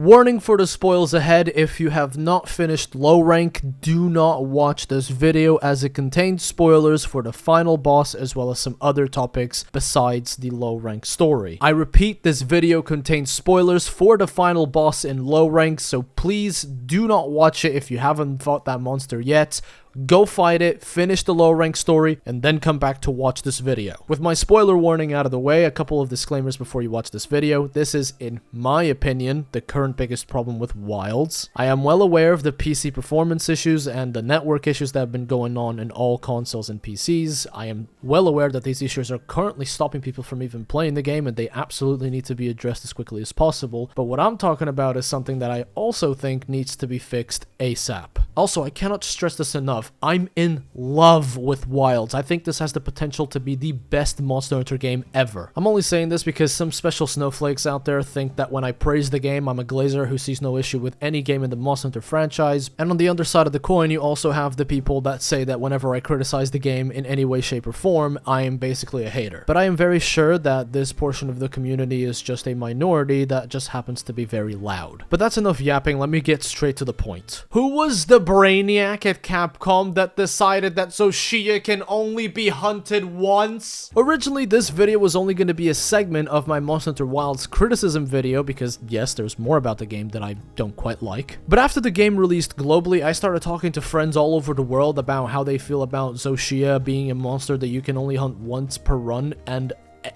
Warning for the spoils ahead: if you have not finished low rank, do not watch this video as it contains spoilers for the final boss as well as some other topics besides the low rank story. I repeat, this video contains spoilers for the final boss in low rank, so please do not watch it if you haven't fought that monster yet. Go fight it, finish the low rank story, and then come back to watch this video. With my spoiler warning out of the way, a couple of disclaimers before you watch this video. This is, in my opinion, the current biggest problem with Wilds. I am well aware of the PC performance issues and the network issues that have been going on in all consoles and PCs. I am well aware that these issues are currently stopping people from even playing the game, and they absolutely need to be addressed as quickly as possible. But what I'm talking about is something that I also think needs to be fixed ASAP. Also, I cannot stress this enough. I'm in love with Wilds. I think this has the potential to be the best Monster Hunter game ever. I'm only saying this because some special snowflakes out there think that when I praise the game, I'm a glazer who sees no issue with any game in the Monster Hunter franchise. And on the other side of the coin, you also have the people that say that whenever I criticize the game in any way, shape, or form, I am basically a hater. But I am very sure that this portion of the community is just a minority that just happens to be very loud. But that's enough yapping. Let me get straight to the point. Who was the brainiac at Capcom that decided that Zoshia can only be hunted once? Originally, this video was only going to be a segment of my Monster Hunter Wilds criticism video because, yes, there's more about the game that I don't quite like. But after the game released globally, I started talking to friends all over the world about how they feel about Zoshia being a monster that you can only hunt once per run, and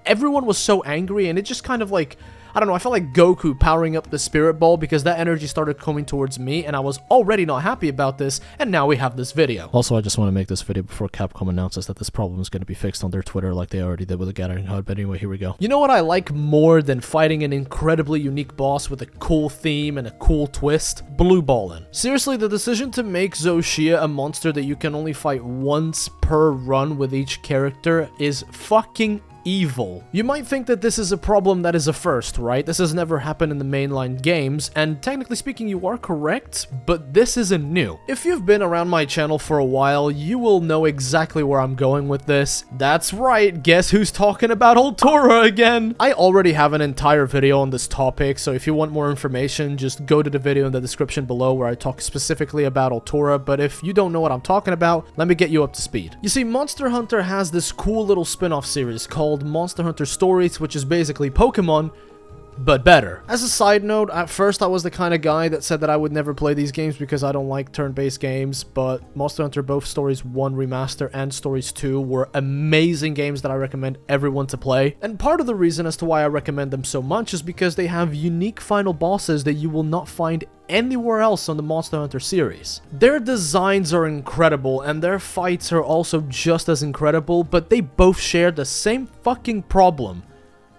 everyone was so angry, and it just kind of like, I don't know, I felt like Goku powering up the Spirit Ball because that energy started coming towards me, and I was already not happy about this, and now we have this video. Also, I just want to make this video before Capcom announces that this problem is going to be fixed on their Twitter like they already did with the Gathering HUD, but anyway, here we go. You know what I like more than fighting an incredibly unique boss with a cool theme and a cool twist? Blue Ballin'. Seriously, the decision to make Zoshia a monster that you can only fight once per run with each character is fucking evil. You might think that this is a problem that is a first, right? This has never happened in the mainline games, and technically speaking, you are correct, but this isn't new. If you've been around my channel for a while, you will know exactly where I'm going with this. That's right, guess who's talking about Altura again? I already have an entire video on this topic, so if you want more information, just go to the video in the description below where I talk specifically about Altura, but if you don't know what I'm talking about, let me get you up to speed. You see, Monster Hunter has this cool little spin-off series called Monster Hunter Stories, which is basically Pokemon, but better. As a side note, at first I was the kind of guy that said that I would never play these games because I don't like turn-based games, but Monster Hunter both Stories 1 Remaster and Stories 2 were amazing games that I recommend everyone to play. And part of the reason as to why I recommend them so much is because they have unique final bosses that you will not find anywhere else on the Monster Hunter series. Their designs are incredible and their fights are also just as incredible, but they both share the same fucking problem.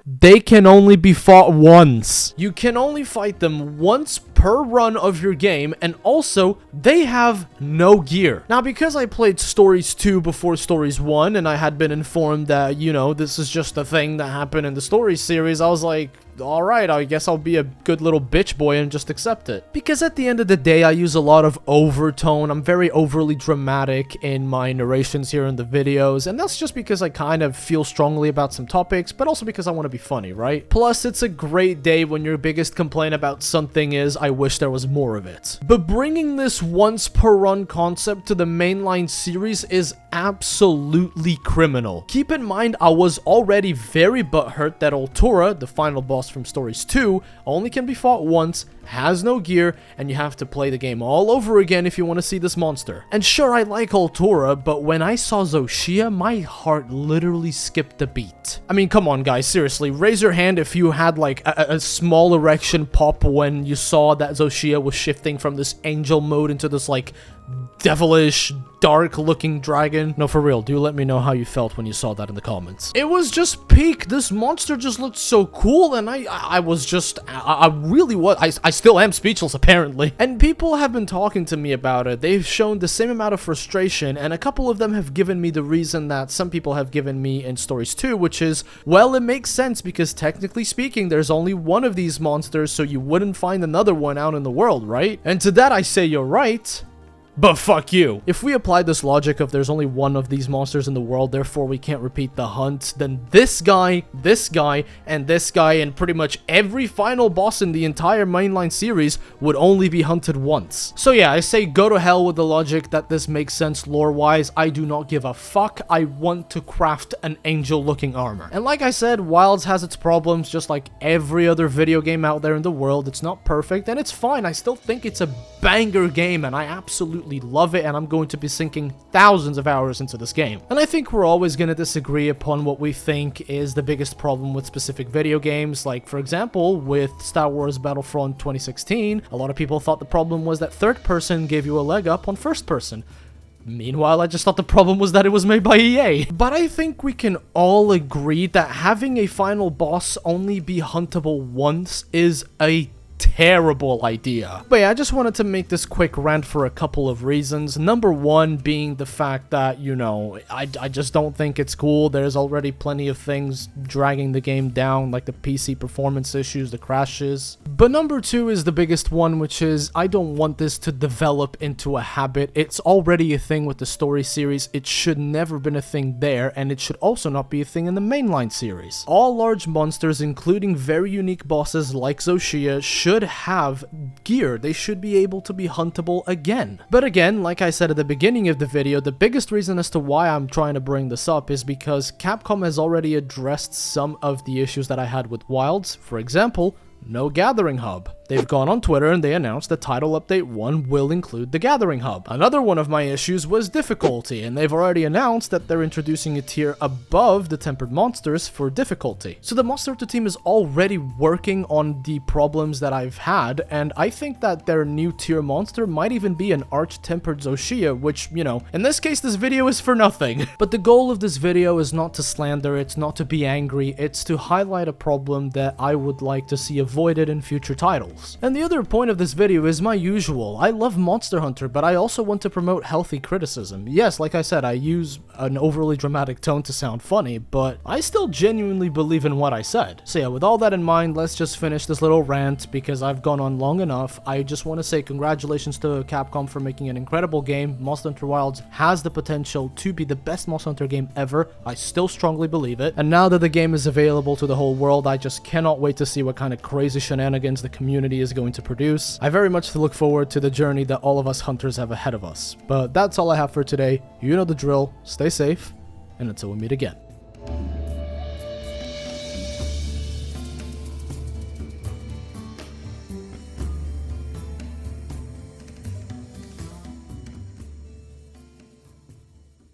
They can only be fought once. You can only fight them once per run of your game, and also, they have no gear. Now, because I played Stories 2 before Stories 1, and I had been informed that, you know, this is just a thing that happened in the Stories series, I was like, alright, I guess I'll be a good little bitch boy and just accept it. Because at the end of the day, I use a lot of overtone. I'm very overly dramatic in my narrations here in the videos, and that's just because I kind of feel strongly about some topics, but also because I want to be funny, right? Plus, it's a great day when your biggest complaint about something is, I wish there was more of it. But bringing this once per run concept to the mainline series is absolutely criminal. Keep in mind, I was already very butthurt that Altura, the final boss from Stories 2, only can be fought once, has no gear, and you have to play the game all over again if you want to see this monster. And sure, I like Altura, but when I saw Zoshia, my heart literally skipped a beat. I mean, come on guys, seriously, raise your hand if you had like a small erection pop when you saw that Zoshia was shifting from this angel mode into this like devilish, dark-looking dragon. No, for real, do let me know how you felt when you saw that in the comments. It was just peak. This monster just looked so cool, and I was just, I really was, I still am speechless, apparently. And people have been talking to me about it. They've shown the same amount of frustration, and a couple of them have given me the reason that some people have given me in Stories 2, which is, well, it makes sense because technically speaking, there's only one of these monsters, so you wouldn't find another one out in the world, right? And to that I say you're right. But fuck you. If we apply this logic of there's only one of these monsters in the world, therefore we can't repeat the hunt, then this guy, and this guy, and pretty much every final boss in the entire mainline series would only be hunted once. So yeah, I say go to hell with the logic that this makes sense lore-wise. I do not give a fuck. I want to craft an angel-looking armor. And like I said, Wilds has its problems just like every other video game out there in the world. It's not perfect, and it's fine. I still think it's a banger game, and I absolutely love it, and I'm going to be sinking thousands of hours into this game. And I think we're always going to disagree upon what we think is the biggest problem with specific video games. Like, for example, with Star Wars Battlefront 2016, a lot of people thought the problem was that third person gave you a leg up on first person. Meanwhile, I just thought the problem was that it was made by EA. But I think we can all agree that having a final boss only be huntable once is a terrible idea. But yeah, I just wanted to make this quick rant for a couple of reasons. Number one being the fact that, you know, I just don't think it's cool. There's already plenty of things dragging the game down, like the PC performance issues, the crashes. But number two is the biggest one, which is I don't want this to develop into a habit. It's already a thing with the story series. It should never been a thing there, and it should also not be a thing in the mainline series. All large monsters, including very unique bosses like Zoshia, should have gear. They should be able to be huntable again. But again, like I said at the beginning of the video, the biggest reason as to why I'm trying to bring this up is because Capcom has already addressed some of the issues that I had with Wilds. For example, no Gathering Hub. They've gone on Twitter and they announced that Title Update 1 will include the Gathering Hub. Another one of my issues was difficulty, and they've already announced that they're introducing a tier above the Tempered Monsters for difficulty. So the Monster Hunter team is already working on the problems that I've had, and I think that their new tier monster might even be an Arch-Tempered Zoshia, which, you know, in this case this video is for nothing. But the goal of this video is not to slander, it's not to be angry, it's to highlight a problem that I would like to see avoided in future titles. And the other point of this video is my usual. I love Monster Hunter, but I also want to promote healthy criticism. Yes, like I said, I use an overly dramatic tone to sound funny, but I still genuinely believe in what I said. So yeah, with all that in mind, let's just finish this little rant because I've gone on long enough. I just want to say congratulations to Capcom for making an incredible game. Monster Hunter Wilds has the potential to be the best Monster Hunter game ever. I still strongly believe it. And now that the game is available to the whole world, I just cannot wait to see what kind of crazy shenanigans the community is going to produce. I very much look forward to the journey that all of us hunters have ahead of us. But that's all I have for today. You know the drill. Stay safe, and until we meet again.